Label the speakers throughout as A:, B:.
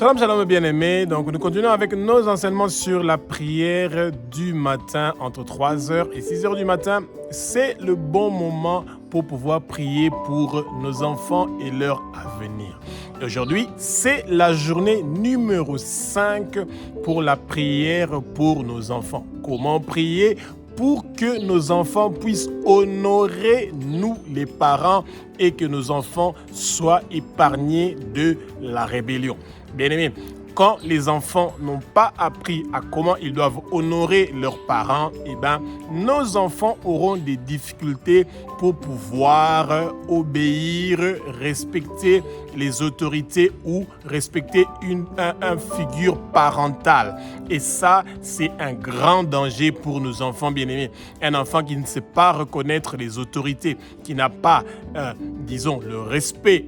A: Shalom, shalom, bien-aimés. Donc, nous continuons avec nos enseignements sur la prière du matin entre 3h et 6h du matin. C'est le bon moment pour pouvoir prier pour nos enfants et leur avenir. Aujourd'hui, c'est la journée numéro 5 pour la prière pour nos enfants. Comment prier pour que nos enfants puissent honorer nous, les parents, et que nos enfants soient épargnés de la rébellion. Bien-aimés, quand les enfants n'ont pas appris à comment ils doivent honorer leurs parents, nos enfants auront des difficultés pour pouvoir obéir, respecter les autorités ou respecter une figure parentale. Et ça, c'est un grand danger pour nos enfants bien-aimés. Un enfant qui ne sait pas reconnaître les autorités, qui n'a pas, le respect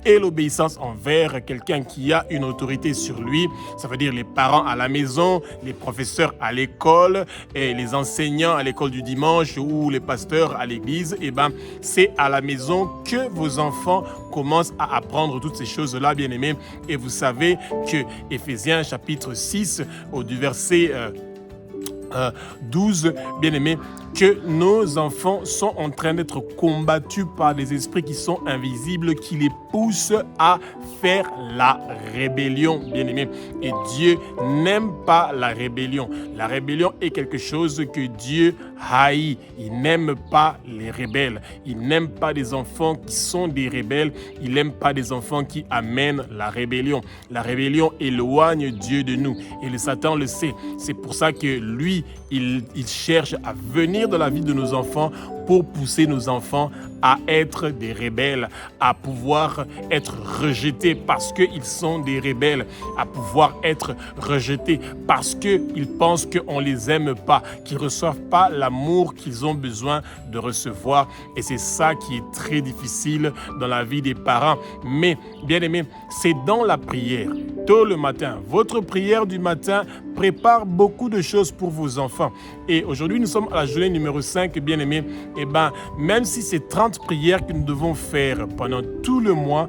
A: et l'obéissance envers quelqu'un qui a une autorité sur lui, ça veut dire les parents à la maison, les professeurs à l'école, et les enseignants à l'école du dimanche ou les pasteurs à l'église, c'est à la maison que vos enfants commencent à apprendre toutes ces choses-là, bien-aimés. Et vous savez que Éphésiens chapitre 6, du verset 12, bien-aimés, que nos enfants sont en train d'être combattus par des esprits qui sont invisibles, qui les poussent à faire la rébellion, bien-aimés. Et Dieu n'aime pas la rébellion. La rébellion est quelque chose que Dieu haït. Il n'aime pas les rebelles. Il n'aime pas des enfants qui sont des rebelles. Il n'aime pas des enfants qui amènent la rébellion. La rébellion éloigne Dieu de nous. Et le Satan le sait. C'est pour ça que lui, il cherche à venir dans la vie de nos enfants pour pousser nos enfants à être des rebelles, à pouvoir être rejetés parce qu'ils sont des rebelles, à pouvoir être rejetés parce qu'ils pensent qu'on ne les aime pas, qu'ils ne reçoivent pas l'amour qu'ils ont besoin de recevoir. Et c'est ça qui est très difficile dans la vie des parents. Mais, bien aimés, c'est dans la prière, tôt le matin. Votre prière du matin prépare beaucoup de choses pour vos enfants. Et aujourd'hui, nous sommes à la journée numéro 5, bien aimés. Même si c'est 30 prières que nous devons faire pendant tout le mois,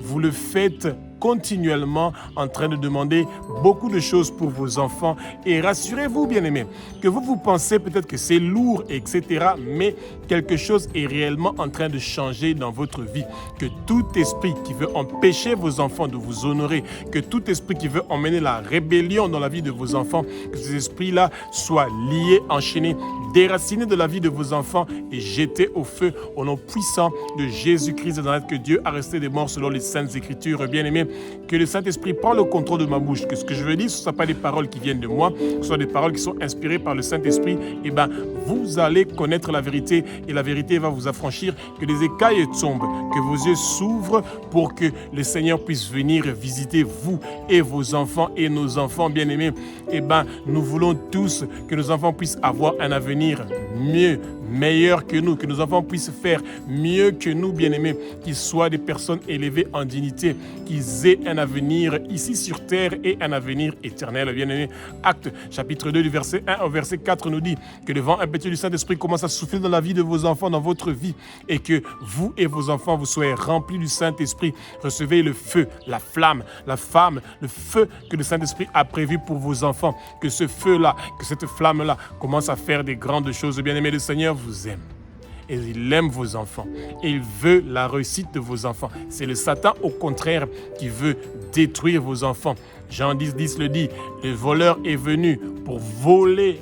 A: vous le faites continuellement en train de demander beaucoup de choses pour vos enfants. Et rassurez-vous, bien-aimés, que vous pensez peut-être que c'est lourd, etc., mais quelque chose est réellement en train de changer dans votre vie. Que tout esprit qui veut empêcher vos enfants de vous honorer, que tout esprit qui veut emmener la rébellion dans la vie de vos enfants, que ces esprits-là soient liés, enchaînés, déracinés de la vie de vos enfants et jetés au feu au nom puissant de Jésus-Christ de Nazareth, que Dieu a resté des morts selon les Saintes Écritures. Bien-aimés, que le Saint-Esprit prend le contrôle de ma bouche, que ce que je veux dire, ce ne sont pas des paroles qui viennent de moi, ce sont des paroles qui sont inspirées par le Saint-Esprit. Vous allez connaître la vérité et la vérité va vous affranchir. Que les écailles tombent, que vos yeux s'ouvrent pour que le Seigneur puisse venir visiter vous et vos enfants et nos enfants bien-aimés. Nous voulons tous que nos enfants puissent avoir un avenir mieux, meilleur que nous, que nos enfants puissent faire mieux que nous, bien-aimés, qu'ils soient des personnes élevées en dignité, qu'ils aient un avenir ici sur terre et un avenir éternel, bien-aimés. Actes chapitre 2 du verset 1 au verset 4 nous dit que le vent impétueux du Saint-Esprit commence à souffler dans la vie de vos enfants, dans votre vie, et que vous et vos enfants, vous soyez remplis du Saint-Esprit. Recevez le feu, la flamme, la flamme, le feu que le Saint-Esprit a prévu pour vos enfants. Que ce feu-là, que cette flamme-là commence à faire des grandes choses. Bien-aimés, le Seigneur vous aime. Et il aime vos enfants. Et il veut la réussite de vos enfants. C'est le Satan, au contraire, qui veut détruire vos enfants. Jean 10 le dit, le voleur est venu pour voler,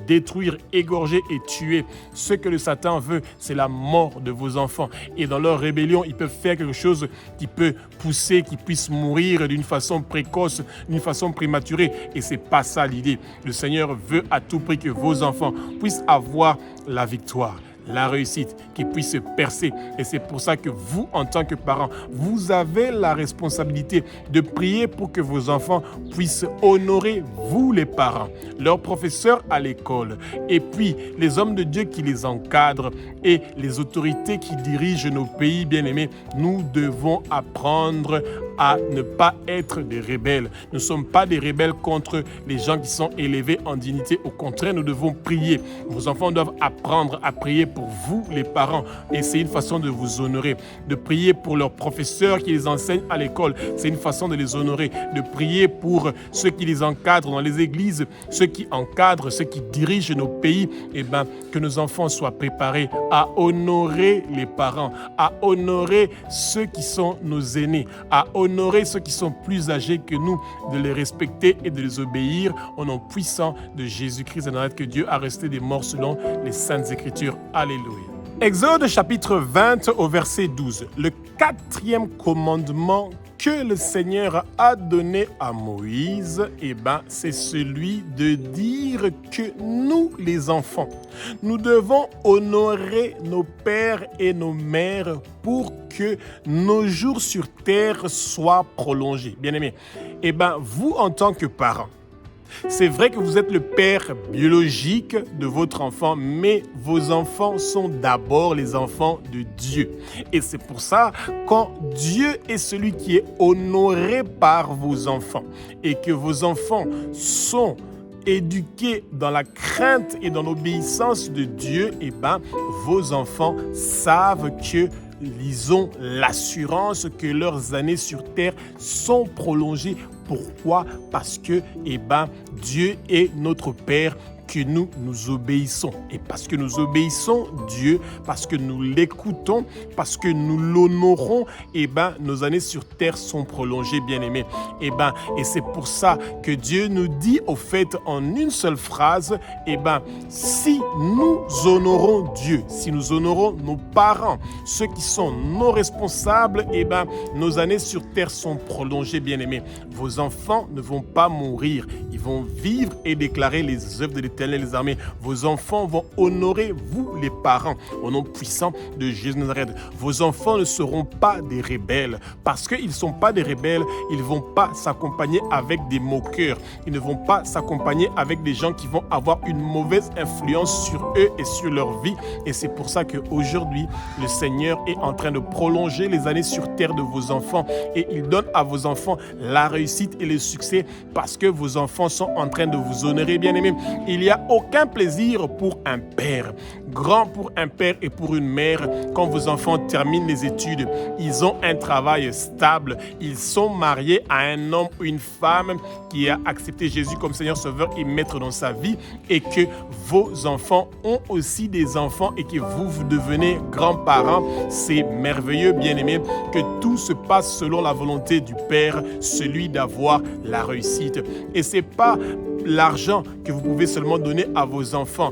A: détruire, égorger et tuer. Ce que le Satan veut, c'est la mort de vos enfants. Et dans leur rébellion, ils peuvent faire quelque chose qui peut pousser, qui puisse mourir d'une façon précoce, d'une façon prématurée. Et c'est pas ça l'idée. Le Seigneur veut à tout prix que vos enfants puissent avoir la victoire, la réussite, qui puisse se percer. Et c'est pour ça que vous, en tant que parents, vous avez la responsabilité de prier pour que vos enfants puissent honorer vous, les parents, leurs professeurs à l'école, et puis les hommes de Dieu qui les encadrent et les autorités qui dirigent nos pays bien-aimés. Nous devons apprendre à ne pas être des rebelles. Nous ne sommes pas des rebelles contre les gens qui sont élevés en dignité. Au contraire, nous devons prier. Vos enfants doivent apprendre à prier pour vous, les parents. Et c'est une façon de vous honorer. De prier pour leurs professeurs qui les enseignent à l'école. C'est une façon de les honorer. De prier pour ceux qui les encadrent dans les églises, ceux qui encadrent, ceux qui dirigent nos pays. Eh bien, que nos enfants soient préparés à honorer les parents, à honorer ceux qui sont nos aînés, à honorer ceux qui sont plus âgés que nous, de les respecter et de les obéir au nom puissant de Jésus-Christ de Nazareth, que Dieu a resté des morts selon les Saintes Écritures. Alléluia. Exode chapitre 20 au verset 12. Le 4e commandement que le Seigneur a donné à Moïse, c'est celui de dire que nous, les enfants, nous devons honorer nos pères et nos mères pour que nos jours sur terre soient prolongés. Bien-aimés, vous, en tant que parents, c'est vrai que vous êtes le père biologique de votre enfant, mais vos enfants sont d'abord les enfants de Dieu. Et c'est pour ça, quand Dieu est celui qui est honoré par vos enfants et que vos enfants sont éduqués dans la crainte et dans l'obéissance de Dieu, vos enfants savent que ils ont l'assurance que leurs années sur terre sont prolongées. Pourquoi? Parce que Dieu est notre Père, que nous obéissons. Et parce que nous obéissons Dieu, parce que nous l'écoutons, parce que nous l'honorons, nos années sur terre sont prolongées, bien-aimés. Et c'est pour ça que Dieu nous dit, au fait, en une seule phrase, si nous honorons Dieu, si nous honorons nos parents, ceux qui sont nos responsables, nos années sur terre sont prolongées, bien-aimés. Vos enfants ne vont pas mourir, ils vont vivre et déclarer les œuvres de l'Éternel, les armées. Vos enfants vont honorer vous, les parents, au nom puissant de Jésus de Nazareth. Vos enfants ne seront pas des rebelles. Parce qu'ils ne sont pas des rebelles, ils ne vont pas s'accompagner avec des moqueurs. Ils ne vont pas s'accompagner avec des gens qui vont avoir une mauvaise influence sur eux et sur leur vie. Et c'est pour ça qu'aujourd'hui, le Seigneur est en train de prolonger les années sur terre de vos enfants. Et il donne à vos enfants la réussite et le succès parce que vos enfants sont en train de vous honorer, bien-aimés. Il n'y a aucun plaisir pour un père, grand pour un père et pour une mère, quand vos enfants terminent les études, ils ont un travail stable, ils sont mariés à un homme ou une femme qui a accepté Jésus comme Seigneur, Sauveur et Maître dans sa vie, et que vos enfants ont aussi des enfants et que vous devenez grands-parents. C'est merveilleux, bien-aimés, que tout se passe selon la volonté du Père, celui d'avoir la réussite. Et c'est pas l'argent que vous pouvez seulement donner à vos enfants.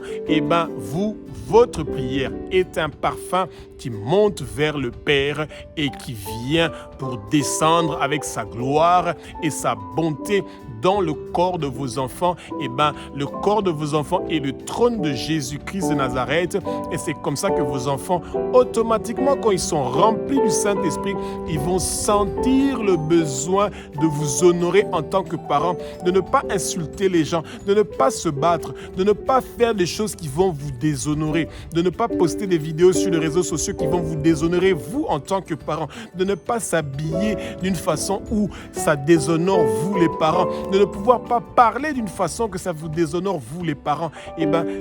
A: Votre prière est un parfum qui monte vers le Père et qui vient pour descendre avec sa gloire et sa bonté dans le corps de vos enfants. Le corps de vos enfants est le trône de Jésus-Christ de Nazareth. Et c'est comme ça que vos enfants, automatiquement, quand ils sont remplis du Saint-Esprit, ils vont sentir le besoin de vous honorer en tant que parents, de ne pas insulter les gens, de ne pas se battre, de ne pas faire des choses qui vont vous déshonorer, de ne pas poster des vidéos sur les réseaux sociaux qui vont vous déshonorer, vous, en tant que parents, de ne pas s'habiller d'une façon où ça déshonore vous, les parents, de ne pouvoir pas parler d'une façon que ça vous déshonore, vous, les parents.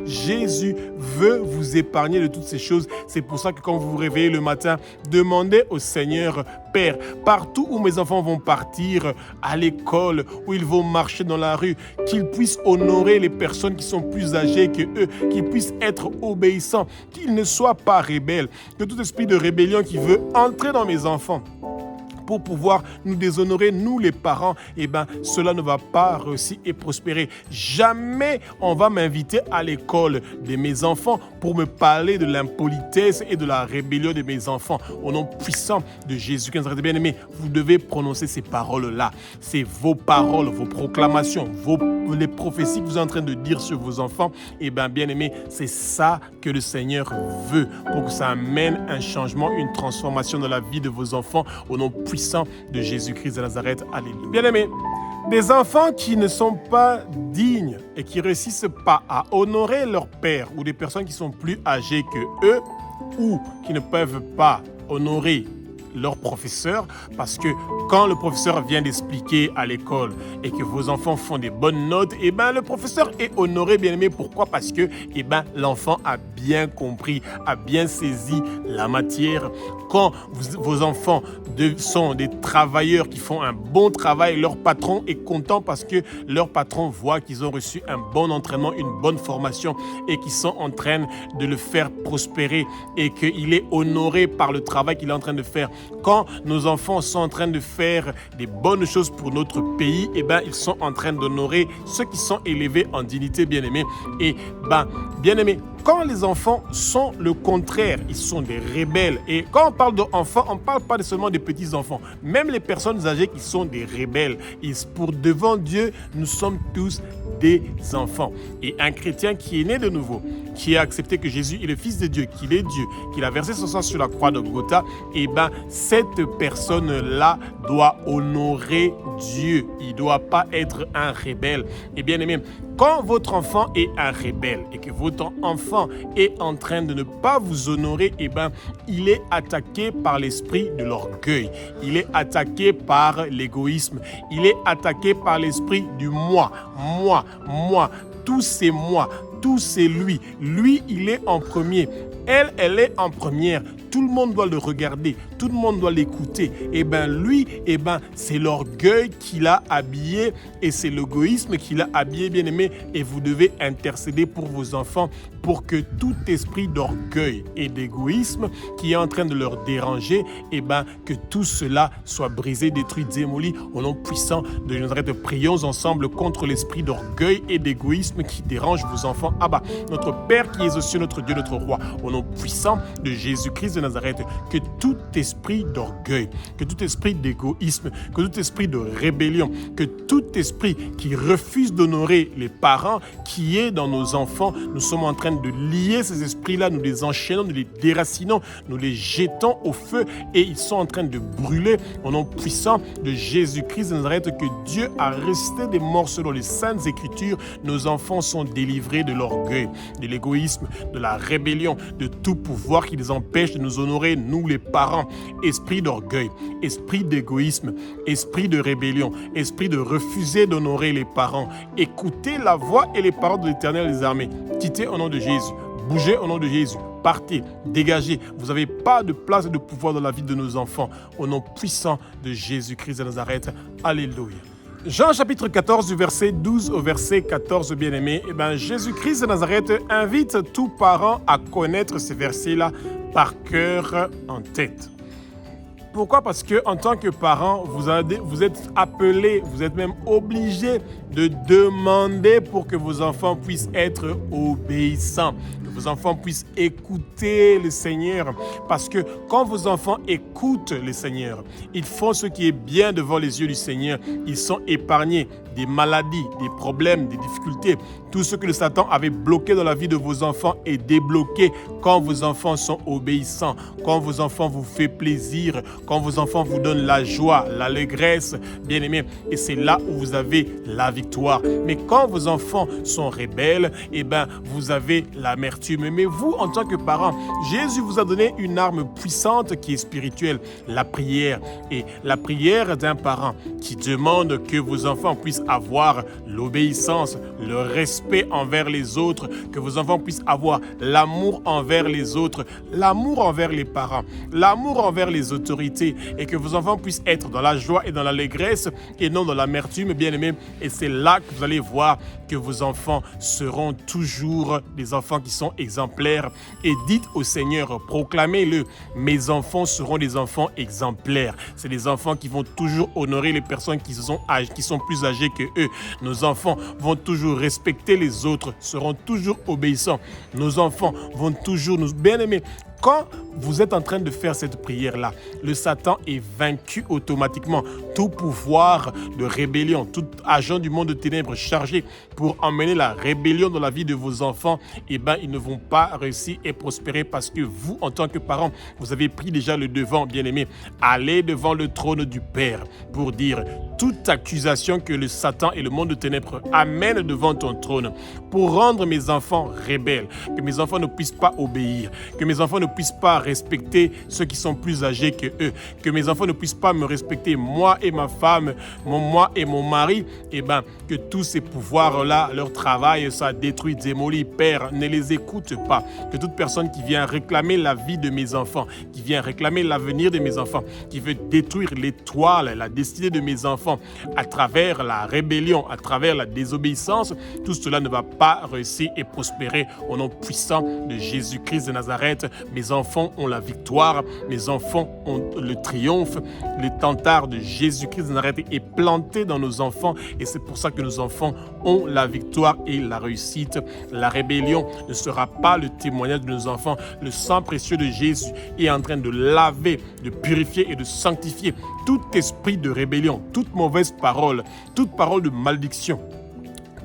A: Jésus veut vous épargner de toutes ces choses. C'est pour ça que quand vous vous réveillez le matin, demandez au Seigneur, Père, partout où mes enfants vont partir, à l'école, où ils vont marcher dans la rue, qu'ils puissent honorer les personnes qui sont plus âgées que eux, qu'ils puissent être obéissants, qu'ils ne soient pas rebelles, que tout esprit de rébellion qui veut entrer dans mes enfants pour pouvoir nous déshonorer, nous les parents, cela ne va pas réussir et prospérer. Jamais on va m'inviter à l'école de mes enfants pour me parler de l'impolitesse et de la rébellion de mes enfants. Au nom puissant de Jésus-Christ, bien-aimés, vous devez prononcer ces paroles-là. C'est vos paroles, vos proclamations, les prophéties que vous êtes en train de dire sur vos enfants. Bien-aimés, c'est ça que le Seigneur veut pour que ça amène un changement, une transformation dans la vie de vos enfants. Au nom puissant de Jésus-Christ de Nazareth. Alléluia. Bien-aimés, des enfants qui ne sont pas dignes et qui ne réussissent pas à honorer leur père, ou des personnes qui sont plus âgées que eux, ou qui ne peuvent pas honorer leur professeur, parce que quand le professeur vient d'expliquer à l'école et que vos enfants font des bonnes notes, eh ben, le professeur est honoré, bien aimé. Pourquoi? Parce que eh ben, l'enfant a bien compris, a bien saisi la matière. Quand vos enfants sont des travailleurs qui font un bon travail, leur patron est content parce que leur patron voit qu'ils ont reçu un bon entraînement, une bonne formation et qu'ils sont en train de le faire prospérer et qu'il est honoré par le travail qu'il est en train de faire. Quand nos enfants sont en train de faire des bonnes choses pour notre pays, eh ben, ils sont en train d'honorer ceux qui sont élevés en dignité, bien-aimés. Et bien-aimés, quand les enfants sont le contraire, ils sont des rebelles. Et quand on parle d'enfants, on ne parle pas seulement des petits-enfants. Même les personnes âgées qui sont des rebelles. Et pour devant Dieu, nous sommes tous des enfants. Et un chrétien qui est né de nouveau, qui a accepté que Jésus est le Fils de Dieu, qu'il est Dieu, qu'il a versé son sang sur la croix de Golgotha, eh bien, cette personne-là doit honorer Dieu. Il ne doit pas être un rebelle. Et bien aimé, quand votre enfant est un rebelle et que votre enfant est en train de ne pas vous honorer, eh bien, il est attaqué par l'esprit de l'orgueil. Il est attaqué par l'égoïsme. Il est attaqué par l'esprit du moi. Moi. Tout c'est moi. Tout c'est lui. Lui, il est en premier. Elle est en première. Tout le monde doit le regarder. Tout le monde doit l'écouter. Eh bien, lui, c'est l'orgueil qui l'a habillé et c'est l'égoïsme qui l'a habillé, bien-aimé. Et vous devez intercéder pour vos enfants pour que tout esprit d'orgueil et d'égoïsme qui est en train de leur déranger, que tout cela soit brisé, détruit, démoli. Au nom puissant de Nazareth, prions ensemble contre l'esprit d'orgueil et d'égoïsme qui dérange vos enfants. Abba, notre Père qui es aux cieux, notre Dieu, notre Roi, au nom puissant de Jésus-Christ de Nazareth, que tout esprit d'orgueil, que tout esprit d'égoïsme, que tout esprit de rébellion, que tout esprit qui refuse d'honorer les parents qui est dans nos enfants, nous sommes en train de lier ces esprits-là, nous les enchaînons, nous les déracinons, nous les jetons au feu et ils sont en train de brûler au nom puissant de Jésus-Christ de Nazareth, que Dieu a resté des morts selon les saintes écritures. Nos enfants sont délivrés de l'orgueil, de l'égoïsme, de la rébellion, de tout pouvoir qui les empêche de nous honorer, nous les parents. Esprit d'orgueil, esprit d'égoïsme, esprit de rébellion, esprit de refuser d'honorer les parents. Écoutez la voix et les paroles de l'Éternel des armées. Quittez au nom de Jésus. Bougez au nom de Jésus. Partez, dégagez. Vous n'avez pas de place et de pouvoir dans la vie de nos enfants. Au nom puissant de Jésus-Christ de Nazareth. Alléluia. Jean chapitre 14 du verset 12 au verset 14, bien-aimé. Jésus-Christ de Nazareth invite tout parent à connaître ces versets-là par cœur en tête. Pourquoi? Parce que en tant que parent, vous êtes appelé, vous êtes même obligé de demander pour que vos enfants puissent être obéissants, que vos enfants puissent écouter le Seigneur. Parce que quand vos enfants écoutent le Seigneur, ils font ce qui est bien devant les yeux du Seigneur. Ils sont épargnés des maladies, des problèmes, des difficultés. Tout ce que le Satan avait bloqué dans la vie de vos enfants est débloqué quand vos enfants sont obéissants, quand vos enfants vous font plaisir, quand vos enfants vous donnent la joie, l'allégresse, bien-aimés. Et c'est là où vous avez la victoire. Mais quand vos enfants sont rebelles, vous avez l'amertume. Mais vous, en tant que parents, Jésus vous a donné une arme puissante qui est spirituelle, la prière. Et la prière d'un parent qui demande que vos enfants puissent avoir l'obéissance, le respect envers les autres, que vos enfants puissent avoir l'amour envers les autres, l'amour envers les parents, l'amour envers les autorités, et que vos enfants puissent être dans la joie et dans l'allégresse et non dans l'amertume, bien-aimés. Et c'est là que vous allez voir que vos enfants seront toujours des enfants qui sont exemplaires. Et dites au Seigneur, proclamez-le, mes enfants seront des enfants exemplaires. C'est des enfants qui vont toujours honorer les personnes qui sont plus âgées que eux. Nos enfants vont toujours respecter les autres, seront toujours obéissants. Nos enfants vont toujours nous bien-aimer. Quand vous êtes en train de faire cette prière-là, le Satan est vaincu automatiquement. Tout pouvoir de rébellion, tout agent du monde de ténèbres chargé pour emmener la rébellion dans la vie de vos enfants, ils ne vont pas réussir et prospérer parce que vous, en tant que parents, vous avez pris déjà le devant, bien-aimés. Allez devant le trône du Père pour dire toute accusation que le Satan et le monde de ténèbres amènent devant ton trône pour rendre mes enfants rebelles, que mes enfants ne puissent pas obéir, que mes enfants ne ne puissent pas respecter ceux qui sont plus âgés que eux, que mes enfants ne puissent pas me respecter, moi et ma femme, moi et mon mari, et bien, que tous ces pouvoirs-là, leur travail, ça détruit, démolit. Père, ne les écoute pas. Que toute personne qui vient réclamer la vie de mes enfants, qui vient réclamer l'avenir de mes enfants, qui veut détruire l'étoile, la destinée de mes enfants, à travers la rébellion, à travers la désobéissance, tout cela ne va pas réussir et prospérer au nom puissant de Jésus-Christ de Nazareth. Mes enfants ont la victoire, mes enfants ont le triomphe. Le tentard de Jésus-Christ de Nazareth est planté dans nos enfants et c'est pour ça que nos enfants ont la victoire et la réussite. La rébellion ne sera pas le témoignage de nos enfants. Le sang précieux de Jésus est en train de laver, de purifier et de sanctifier tout esprit de rébellion, toute mauvaise parole, toute parole de malédiction,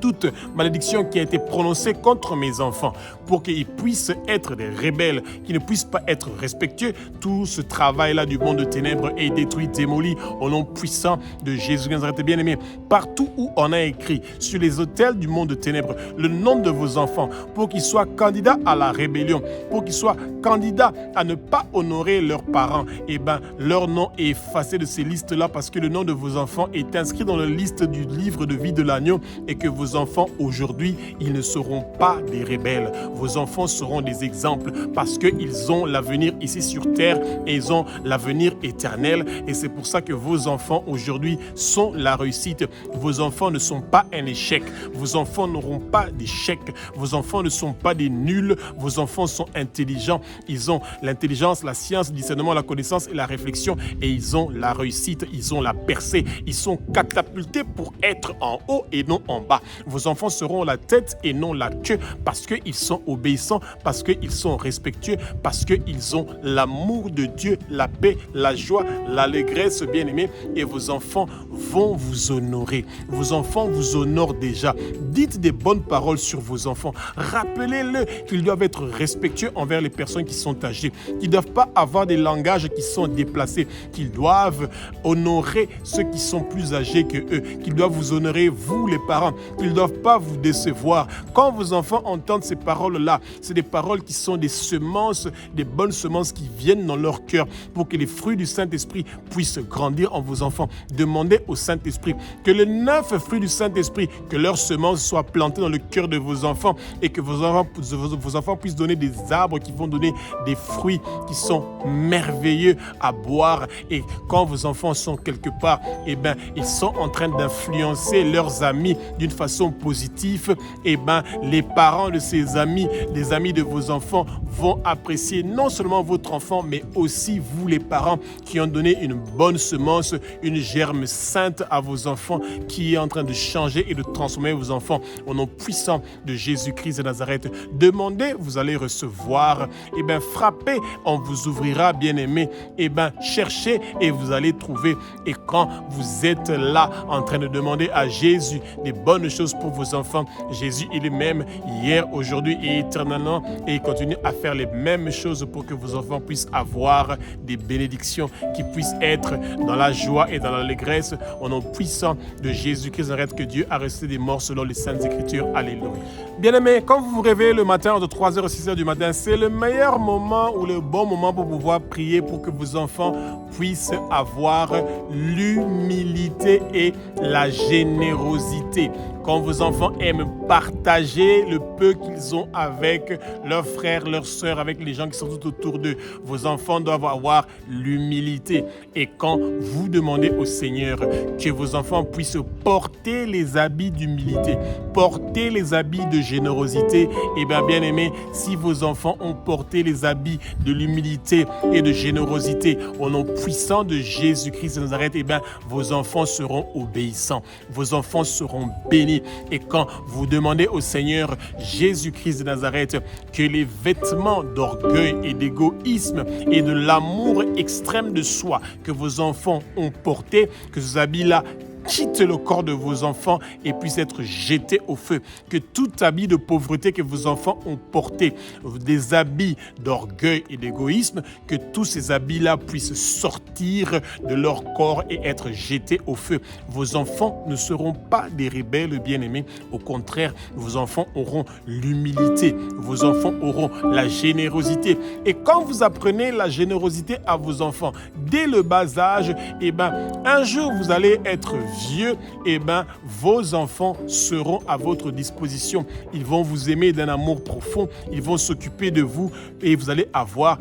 A: toute malédiction qui a été prononcée contre mes enfants pour qu'ils puissent être des rebelles, qu'ils ne puissent pas être respectueux. Tout ce travail-là du monde de ténèbres est détruit, démoli au nom puissant de Jésus. Bien-aimés, partout où on a écrit sur les autels du monde de ténèbres le nom de vos enfants pour qu'ils soient candidats à la rébellion, pour qu'ils soient candidats à ne pas honorer leurs parents, et bien leur nom est effacé de ces listes-là parce que le nom de vos enfants est inscrit dans la liste du livre de vie de l'agneau et que vos enfants aujourd'hui, ils ne seront pas des rebelles. Vos enfants seront des exemples parce qu'ils ont l'avenir ici sur terre et ils ont l'avenir éternel. Et c'est pour ça que vos enfants aujourd'hui sont la réussite. Vos enfants ne sont pas un échec. Vos enfants n'auront pas d'échec. Vos enfants ne sont pas des nuls. Vos enfants sont intelligents. Ils ont l'intelligence, la science, le discernement, la connaissance et la réflexion. Et ils ont la réussite. Ils ont la percée. Ils sont catapultés pour être en haut et non en bas. Vos enfants seront la tête et non la queue parce qu'ils sont obéissants, parce qu'ils sont respectueux, parce qu'ils ont l'amour de Dieu, la paix, la joie, l'allégresse, bien-aimés. Et vos enfants vont vous honorer. Vos enfants vous honorent déjà. Dites des bonnes paroles sur vos enfants. Rappelez-le qu'ils doivent être respectueux envers les personnes qui sont âgées, qu'ils ne doivent pas avoir des langages qui sont déplacés, qu'ils doivent honorer ceux qui sont plus âgés que eux, qu'ils doivent vous honorer, vous les parents, qu'ils ne doivent pas vous décevoir. Quand vos enfants entendent ces paroles-là, c'est des paroles qui sont des semences, des bonnes semences qui viennent dans leur cœur pour que les fruits du Saint-Esprit puissent grandir en vos enfants. Demandez au Saint-Esprit que les 9 fruits du Saint-Esprit, que leurs semences soient plantées dans le cœur de vos enfants et que vos enfants puissent donner des arbres qui vont donner des fruits qui sont merveilleux à boire. Et quand vos enfants sont quelque part, eh bien, ils sont en train d'influencer leurs amis d'une façon positive, et ben les parents de ces amis, les amis de vos enfants vont apprécier non seulement votre enfant, mais aussi vous les parents qui ont donné une bonne semence, une germe sainte à vos enfants qui est en train de changer et de transformer vos enfants au nom puissant de Jésus-Christ de Nazareth. Demandez, vous allez recevoir, et ben frappez, on vous ouvrira, bien-aimés, et ben cherchez et vous allez trouver. Et quand vous êtes là en train de demander à Jésus des bonnes choses pour vos enfants, Jésus il est même hier, aujourd'hui et éternellement, et il continue à faire les mêmes choses pour que vos enfants puissent avoir des bénédictions, qui puissent être dans la joie et dans l'allégresse au nom puissant de Jésus-Christ de Nazareth, que Dieu a ressuscité des morts selon les Saintes Écritures. Alléluia. Bien-aimés, quand vous vous réveillez le matin entre 3h et 6h du matin, c'est le meilleur moment ou le bon moment pour pouvoir prier pour que vos enfants puissent avoir l'humilité et la générosité. Quand vos enfants aiment partager le peu qu'ils ont avec leurs frères, leurs sœurs, avec les gens qui sont tout autour d'eux, vos enfants doivent avoir l'humilité. Et quand vous demandez au Seigneur que vos enfants puissent porter les habits d'humilité, porter les habits de générosité, et bien aimés, si vos enfants ont porté les habits de l'humilité et de générosité au nom puissant de Jésus-Christ de Nazareth, et bien vos enfants seront obéissants, vos enfants seront bénis. Et quand vous demandez au Seigneur Jésus-Christ de Nazareth que les vêtements d'orgueil et d'égoïsme et de l'amour extrême de soi que vos enfants ont portés, que ces habits-là quitte le corps de vos enfants et puisse être jeté au feu. Que tout habit de pauvreté que vos enfants ont porté, des habits d'orgueil et d'égoïsme, que tous ces habits-là puissent sortir de leur corps et être jetés au feu. Vos enfants ne seront pas des rebelles bien-aimés. Au contraire, vos enfants auront l'humilité. Vos enfants auront la générosité. Et quand vous apprenez la générosité à vos enfants dès le bas âge, un jour vous allez être vieux, vos enfants seront à votre disposition. Ils vont vous aimer d'un amour profond. Ils vont s'occuper de vous et vous allez avoir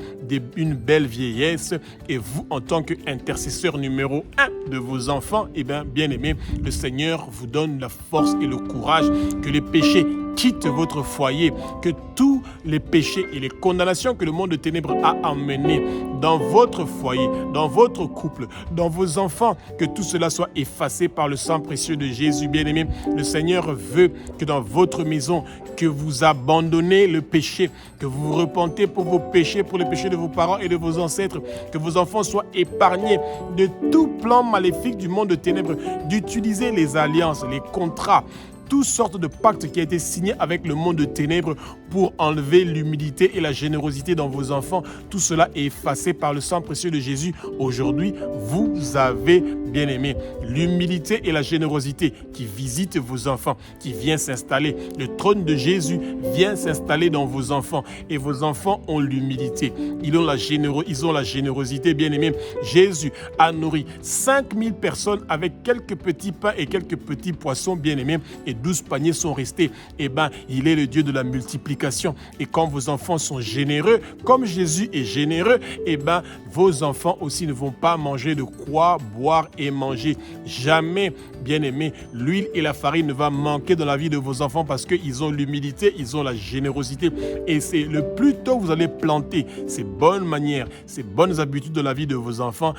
A: une belle vieillesse. Et vous, en tant qu'intercesseur numéro 1 de vos enfants, bien-aimés, le Seigneur vous donne la force et le courage que les péchés quittent votre foyer, que tous les péchés et les condamnations que le monde de ténèbres a emmenés dans votre foyer, dans votre couple, dans vos enfants, que tout cela soit effacé par le sang précieux de Jésus. Bien-aimé, le Seigneur veut que dans votre maison, que vous abandonnez le péché, que vous vous repentez pour vos péchés, pour les péchés de vos parents et de vos ancêtres, que vos enfants soient épargnés de tout plan maléfique du monde de ténèbres, d'utiliser les alliances, les contrats, toutes sortes de pactes qui ont été signés avec le monde de ténèbres pour enlever l'humilité et la générosité dans vos enfants. Tout cela est effacé par le sang précieux de Jésus. Aujourd'hui, vous avez, bien-aimé, l'humilité et la générosité qui visitent vos enfants, qui vient s'installer. Le trône de Jésus vient s'installer dans vos enfants et vos enfants ont l'humilité. Ils ont la générosité, bien-aimé. Jésus a nourri 5000 personnes avec quelques petits pains et quelques petits poissons, bien-aimés, et 12 paniers sont restés. Il est le Dieu de la multiplication. Et quand vos enfants sont généreux, comme Jésus est généreux, vos enfants aussi ne vont pas manger de quoi boire et manger. Jamais, bien-aimé, l'huile et la farine ne va manquer dans la vie de vos enfants parce qu'ils ont l'humilité, ils ont la générosité. Et c'est le plus tôt vous allez planter ces bonnes manières, ces bonnes habitudes de la vie de vos enfants,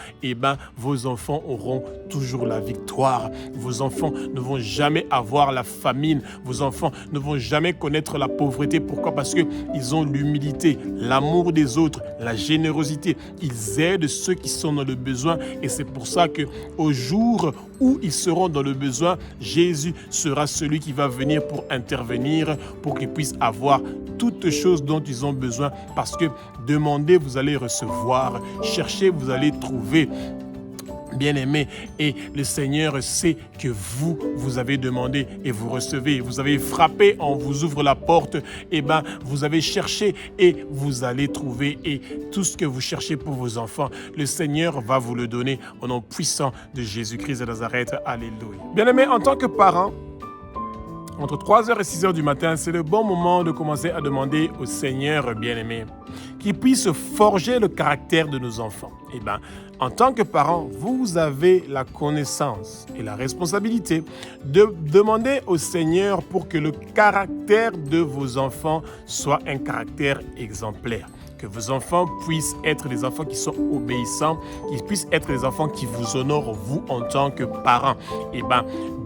A: vos enfants auront toujours la victoire. Vos enfants ne vont jamais avoir la famine. Vos enfants ne vont jamais connaître la pauvreté. Pourquoi? Parce qu'ils ont l'humilité, l'amour des autres, la générosité. Ils aident ceux qui sont dans le besoin et c'est pour ça qu'au jour où ils seront dans le besoin, Jésus sera celui qui va venir pour intervenir, pour qu'ils puissent avoir toutes choses dont ils ont besoin. Parce que demandez, vous allez recevoir. Cherchez, vous allez trouver. Bien-aimé, et le Seigneur sait que vous avez demandé et vous recevez. Vous avez frappé, on vous ouvre la porte, vous avez cherché et vous allez trouver. Et tout ce que vous cherchez pour vos enfants, le Seigneur va vous le donner au nom puissant de Jésus-Christ de Nazareth. Alléluia. Bien-aimé, en tant que parent, entre 3h et 6h du matin, c'est le bon moment de commencer à demander au Seigneur bien-aimé qu'il puisse forger le caractère de nos enfants. En tant que parent, vous avez la connaissance et la responsabilité de demander au Seigneur pour que le caractère de vos enfants soit un caractère exemplaire. Que vos enfants puissent être des enfants qui sont obéissants, qu'ils puissent être des enfants qui vous honorent, vous, en tant que parents.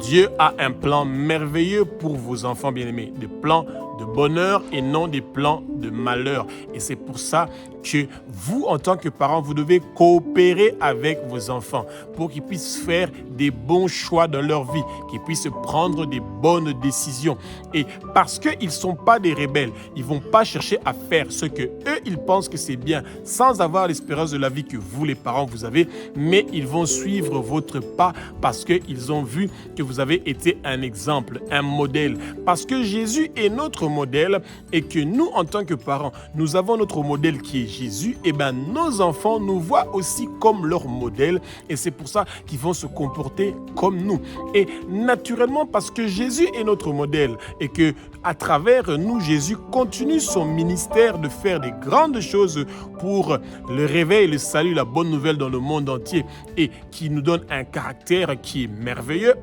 A: Dieu a un plan merveilleux pour vos enfants bien-aimés, des plans de bonheur et non des plans de malheur. Et c'est pour ça que vous, en tant que parents, vous devez coopérer avec vos enfants pour qu'ils puissent faire des bons choix dans leur vie, qu'ils puissent prendre des bonnes décisions. Et parce qu'ils ne sont pas des rebelles, ils ne vont pas chercher à faire ce que eux, ils pensent que c'est bien, sans avoir l'espérance de la vie que vous, les parents, vous avez, mais ils vont suivre votre pas parce qu'ils ont vu que vous avez été un exemple, un modèle. Parce que Jésus est notre modèle et que nous, en tant que parents, nous avons notre modèle qui est Jésus, nos enfants nous voient aussi comme leur modèle et c'est pour ça qu'ils vont se comporter comme nous. Et naturellement, parce que Jésus est notre modèle et que à travers nous, Jésus continue son ministère de faire des grandes choses pour le réveil, le salut, la bonne nouvelle dans le monde entier et qui nous donne un caractère qui est merveilleux,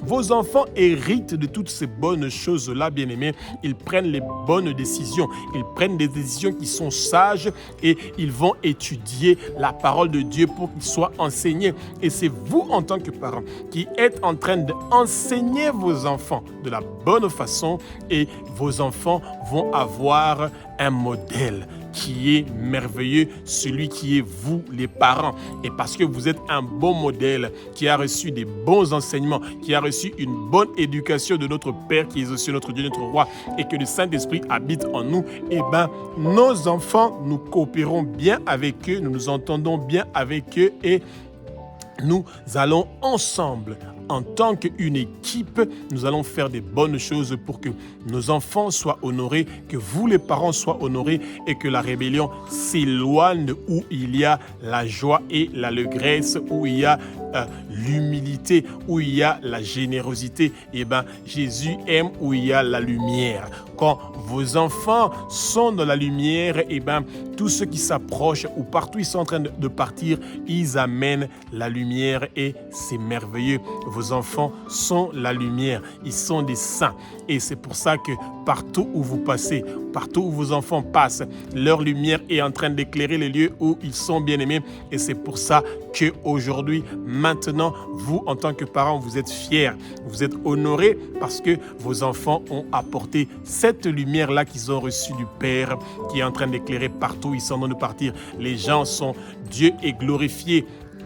A: vos enfants héritent de toutes ces bonnes choses-là, bien-aimés. Ils prennent les bonnes décisions, ils prennent des décisions qui sont sages et ils vont étudier la parole de Dieu pour qu'ils soient enseignés. Et c'est vous, en tant que parents, qui êtes en train d'enseigner vos enfants de la bonne façon et vos enfants vont avoir un modèle qui est merveilleux, celui qui est vous, les parents. Et parce que vous êtes un bon modèle, qui a reçu des bons enseignements, qui a reçu une bonne éducation de notre Père, qui est aussi notre Dieu, notre Roi, et que le Saint-Esprit habite en nous, eh bien, nos enfants, nous coopérons bien avec eux, nous nous entendons bien avec eux et nous allons ensemble, en tant qu'une équipe, nous allons faire des bonnes choses pour que nos enfants soient honorés, que vous les parents soient honorés et que la rébellion s'éloigne où il y a la joie et l'allégresse, où il y a l'humilité, où il y a la générosité. Eh bien, Jésus aime où il y a la lumière. Quand vos enfants sont dans la lumière, eh bien, tous ceux qui s'approchent ou partout ils sont en train de partir, ils amènent la lumière et c'est merveilleux. Vos enfants sont la lumière, ils sont des saints. Et c'est pour ça que partout où vous passez, partout où vos enfants passent, leur lumière est en train d'éclairer les lieux où ils sont bien-aimés. Et c'est pour ça qu'aujourd'hui, maintenant, vous, en tant que parents, vous êtes fiers, vous êtes honorés parce que vos enfants ont apporté cette lumière-là qu'ils ont reçue du Père qui est en train d'éclairer partout où ils sont en train de partir. Les gens sont, Dieu est glorifié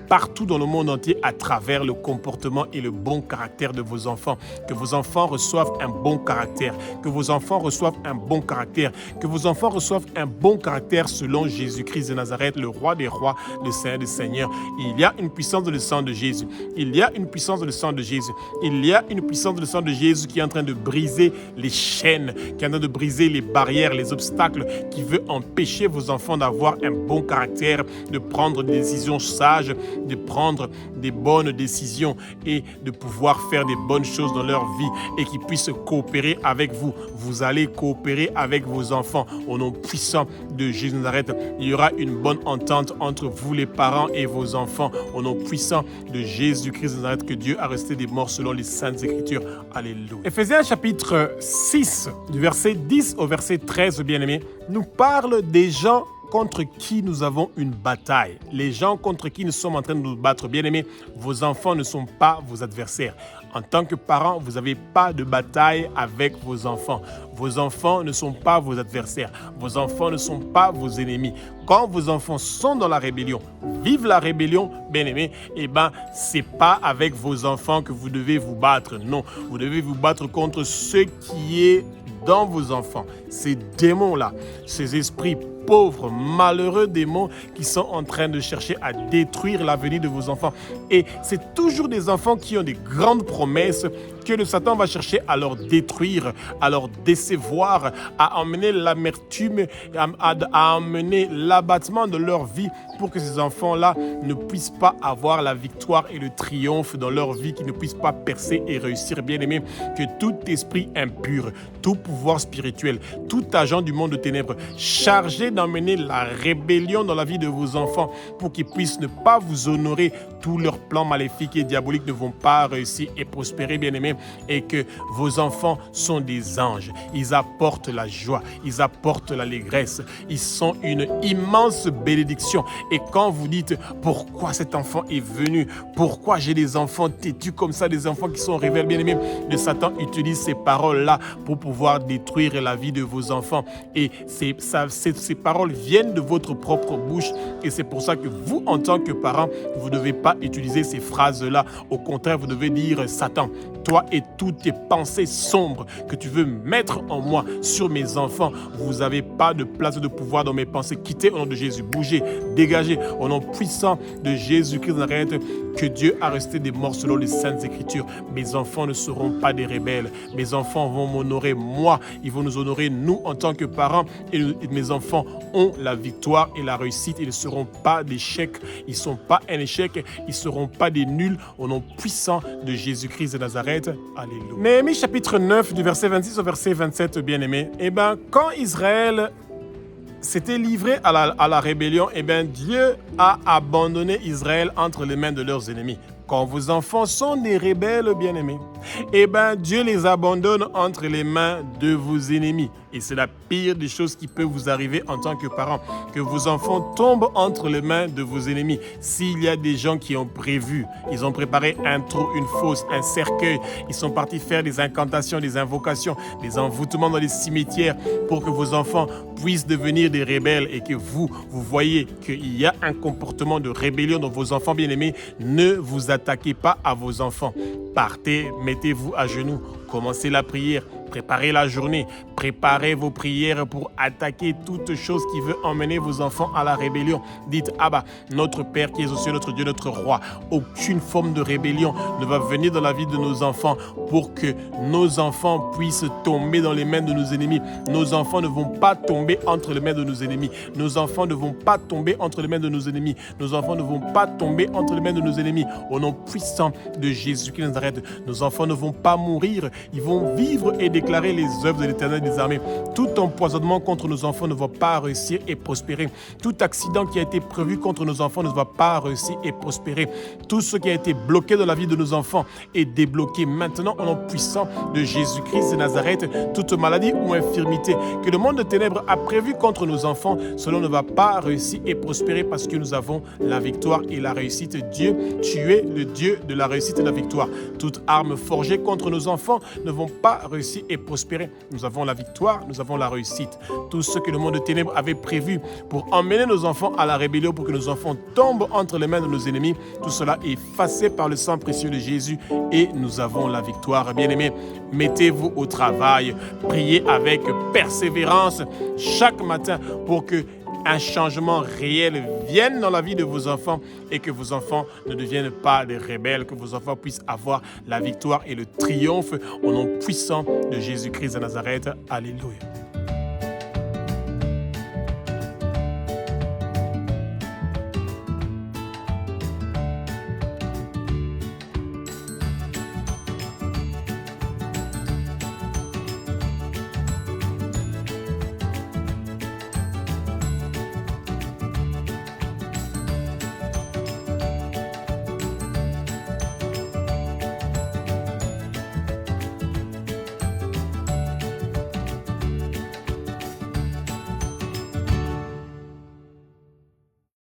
A: partout dans le monde entier à travers le comportement et le bon caractère de vos enfants. Que vos enfants reçoivent un bon caractère, que vos enfants reçoivent un bon caractère, que vos enfants reçoivent un bon caractère selon Jésus-Christ de Nazareth, le roi des rois, le Seigneur des seigneurs. Il y a une puissance dans le sang de Jésus. Il y a une puissance dans le sang de Jésus. Il y a une puissance dans le sang de Jésus qui est en train de briser les chaînes, qui est en train de briser les barrières, les obstacles, qui veut empêcher vos enfants d'avoir un bon caractère, de prendre des décisions sages, de prendre des bonnes décisions et de pouvoir faire des bonnes choses dans leur vie et qu'ils puissent coopérer avec vous. Vous allez coopérer avec vos enfants. Au nom puissant de Jésus de Nazareth, il y aura une bonne entente entre vous les parents et vos enfants. Au nom puissant de Jésus-Christ de Nazareth, que Dieu a resté des morts selon les Saintes Écritures. Alléluia. Éphésiens chapitre 6, du verset 10 au verset 13, bien-aimés, nous parle des gens contre qui nous avons une bataille. Les gens contre qui nous sommes en train de nous battre. Bien-aimés, vos enfants ne sont pas vos adversaires. En tant que parents, vous n'avez pas de bataille avec vos enfants. Vos enfants ne sont pas vos adversaires. Vos enfants ne sont pas vos ennemis. Quand vos enfants sont dans la rébellion, vivent la rébellion, bien-aimés, eh bien, ce n'est pas avec vos enfants que vous devez vous battre. Non, vous devez vous battre contre ce qui est dans vos enfants. Ces démons-là, ces esprits pauvres, malheureux démons qui sont en train de chercher à détruire l'avenir de vos enfants. Et c'est toujours des enfants qui ont des grandes promesses que le Satan va chercher à leur détruire, à leur décevoir, à emmener l'amertume, à emmener l'abattement de leur vie pour que ces enfants-là ne puissent pas avoir la victoire et le triomphe dans leur vie, qu'ils ne puissent pas percer et réussir. Bien-aimés, que tout esprit impur, tout pouvoir spirituel, tout agent du monde de ténèbres chargé d'emmener la rébellion dans la vie de vos enfants pour qu'ils puissent ne pas vous honorer, tous leurs plans maléfiques et diaboliques ne vont pas réussir et prospérer, bien-aimés, et que vos enfants sont des anges. Ils apportent la joie, ils apportent l'allégresse, ils sont une immense bénédiction. Et quand vous dites pourquoi cet enfant est venu, pourquoi j'ai des enfants têtus comme ça, des enfants qui sont rebelles, bien-aimés, le Satan utilise ces paroles-là pour pouvoir détruire la vie de vos enfants. Et ces paroles viennent de votre propre bouche et c'est pour ça que vous, en tant que parents, vous ne devez pas utiliser ces phrases-là. Au contraire, vous devez dire: Satan, toi et toutes tes pensées sombres que tu veux mettre en moi sur mes enfants, vous n'avez pas de place de pouvoir dans mes pensées. Quittez au nom de Jésus, bougez, dégagez au nom puissant de Jésus-Christ de Nazareth, que Dieu a resté des morts selon les Saintes Écritures. Mes enfants ne seront pas des rebelles. Mes enfants vont m'honorer moi. Ils vont nous honorer nous en tant que parents. Et mes enfants ont la victoire et la réussite. Ils ne seront pas d'échecs. Ils ne sont pas un échec. Ils ne seront pas des nuls au nom puissant de Jésus-Christ de Nazareth. Alléluia. Néhémie chapitre 9 du verset 26 au verset 27, bien-aimés. Eh bien, quand Israël s'était livré à la rébellion, eh bien, Dieu a abandonné Israël entre les mains de leurs ennemis. Quand vos enfants sont des rebelles, bien-aimés, eh bien, Dieu les abandonne entre les mains de vos ennemis. Et c'est la pire des choses qui peut vous arriver en tant que parent, que vos enfants tombent entre les mains de vos ennemis. S'il y a des gens qui ont prévu, ils ont préparé un trou, une fosse, un cercueil, ils sont partis faire des incantations, des invocations, des envoûtements dans les cimetières pour que vos enfants puissent devenir des rebelles et que vous voyez qu'il y a un comportement de rébellion dans vos enfants bien-aimés, ne vous attaquez pas à vos enfants. Partez, mettez-vous à genoux, commencez la prière, préparez la journée, préparez vos prières pour attaquer toute chose qui veut emmener vos enfants à la rébellion. Dites, Abba, notre Père qui est aux cieux, notre Dieu, notre Roi, aucune forme de rébellion ne va venir dans la vie de nos enfants pour que nos enfants puissent tomber dans les mains de nos ennemis. Nos enfants ne vont pas tomber entre les mains de nos ennemis. Nos enfants ne vont pas tomber entre les mains de nos ennemis. Nos enfants ne vont pas tomber entre les mains de nos ennemis. Au nom puissant de Jésus-Christ de Nazareth, nos enfants ne vont pas mourir. Ils vont vivre et déclarer les œuvres de l'Éternel des armées. Tout empoisonnement contre nos enfants ne va pas réussir et prospérer. Tout accident qui a été prévu contre nos enfants ne va pas réussir et prospérer. Tout ce qui a été bloqué dans la vie de nos enfants est débloqué maintenant au nom puissant de Jésus-Christ de Nazareth. Toute maladie ou infirmité que le monde de ténèbres a prévu contre nos enfants, cela ne va pas réussir et prospérer parce que nous avons la victoire et la réussite. Dieu, tu es le Dieu de la réussite et de la victoire. Toute arme forgée contre nos enfants ne vont pas réussir et prospérer. Nous avons la victoire, nous avons la réussite. Tout ce que le monde de ténèbres avait prévu pour emmener nos enfants à la rébellion, pour que nos enfants tombent entre les mains de nos ennemis, tout cela est effacé par le sang précieux de Jésus et nous avons la victoire. Bien-aimés, mettez-vous au travail, priez avec persévérance chaque matin pour que un changement réel vienne dans la vie de vos enfants et que vos enfants ne deviennent pas des rebelles, que vos enfants puissent avoir la victoire et le triomphe au nom puissant de Jésus-Christ de Nazareth. Alléluia.